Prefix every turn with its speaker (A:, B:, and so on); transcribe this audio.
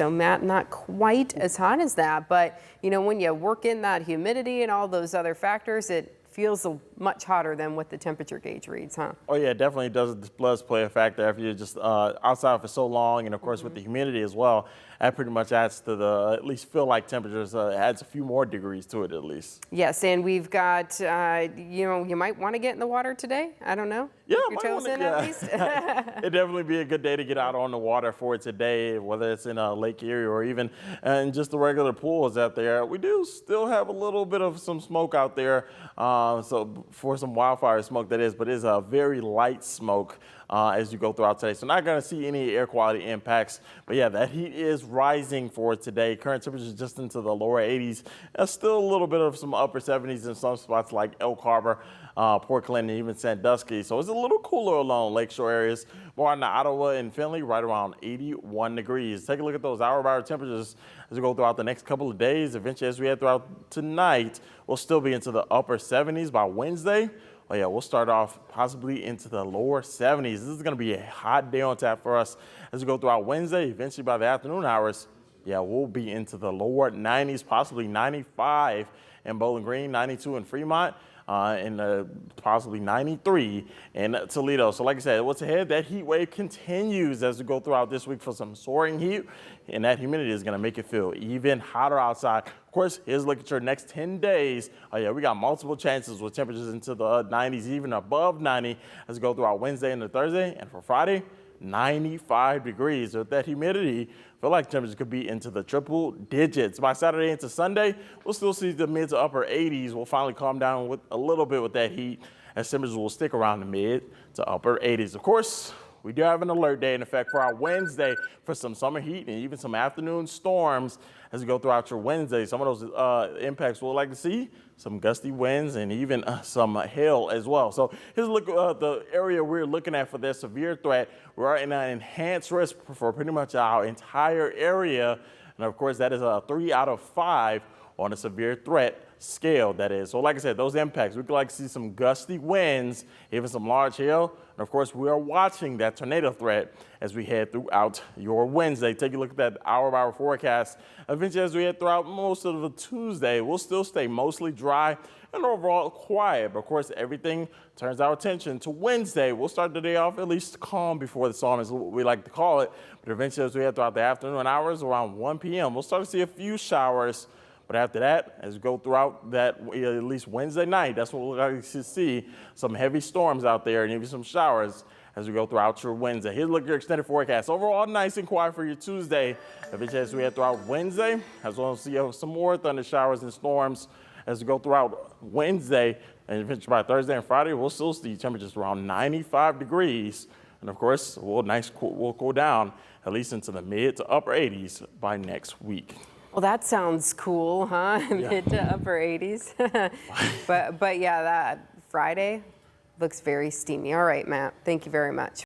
A: So Matt, not quite as hot as that, but when you work in that humidity and all those other factors, it feels much hotter than what the temperature gauge reads, huh?
B: Oh yeah, it definitely does play a factor if you're just outside for so long, and of course with the humidity as well. That pretty much adds to the at least feel like temperatures. Adds a few more degrees to it at least.
A: Yes, and we've got you might want to get in the water today. I don't know.
B: Yeah,
A: Dip your toes in at least.
B: It'd definitely be a good day to get out on the water for today, whether it's in a lake area or even in just the regular pools out there. We do still have a little bit of some smoke out there, so for some wildfire smoke that is, but it's a very light smoke as you go throughout today. So not going to see any air quality impacts, but yeah, that heat is rising for today. Current temperatures just into the lower 80s. Still a little bit of some upper 70s in some spots like Elk Harbor, Portland, and even Sandusky. So it's a little cooler along lakeshore areas. More on the Ottawa and Findlay, right around 81 degrees. Take a look at those hour-by-hour temperatures as we go throughout the next couple of days. Eventually, as we head throughout tonight, we'll still be into the upper 70s by Wednesday. Oh yeah, we'll start off possibly into the lower 70s. This is going to be a hot day on tap for us as we go throughout Wednesday. Eventually, by the afternoon hours, yeah, we'll be into the lower 90s, possibly 95 in Bowling Green, 92 in Fremont, and possibly 93 in Toledo. So like I said, what's ahead, that heat wave continues as we go throughout this week for some soaring heat, and that humidity is going to make it feel even hotter outside. Of course, here's a look at your next 10 days. Oh yeah, we got multiple chances with temperatures into the 90s, even above 90 as we go throughout Wednesday and Thursday. And for Friday, 95 degrees. With that humidity, I feel like temperatures could be into the triple digits. By Saturday into Sunday, we'll still see the mid to upper 80s. We'll finally calm down with a little bit with that heat, as temperatures will stick around the mid to upper 80s. Of course, we do have an alert day in effect for our Wednesday for some summer heat and even some afternoon storms as we go throughout your Wednesday. Some of those impacts we'll like to see, some gusty winds and even some hail as well. So here's a look at the area we're looking at for that severe threat. We're in an enhanced risk for pretty much our entire area. And of course, that is a 3 out of 5 on a severe threat scale, that is. So like I said, those impacts, we could like to see some gusty winds, even some large hail. And of course, we are watching that tornado threat as we head throughout your Wednesday. Take a look at that hour-by-hour forecast. Eventually, as we head throughout most of the Tuesday, we'll still stay mostly dry and overall quiet. But of course, everything turns our attention to Wednesday. We'll start the day off at least calm before the storm, is what we like to call it. But eventually, as we head throughout the afternoon hours, around 1 p.m., we'll start to see a few showers. But after that, as we go throughout that, at least Wednesday night, that's what we'll like to see, some heavy storms out there and even some showers as we go throughout your Wednesday. Here's a look at your extended forecast. Overall, nice and quiet for your Tuesday. Eventually, as we head throughout Wednesday, as well as see some more thunder showers and storms as we go throughout Wednesday. And eventually by Thursday and Friday, we'll still see temperatures around 95 degrees. And of course, we'll cool down at least into the mid to upper 80s by next week.
A: Well, that sounds cool, huh? Yeah. Mid to upper 80s. but yeah, that Friday looks very steamy. All right, Matt, thank you very much.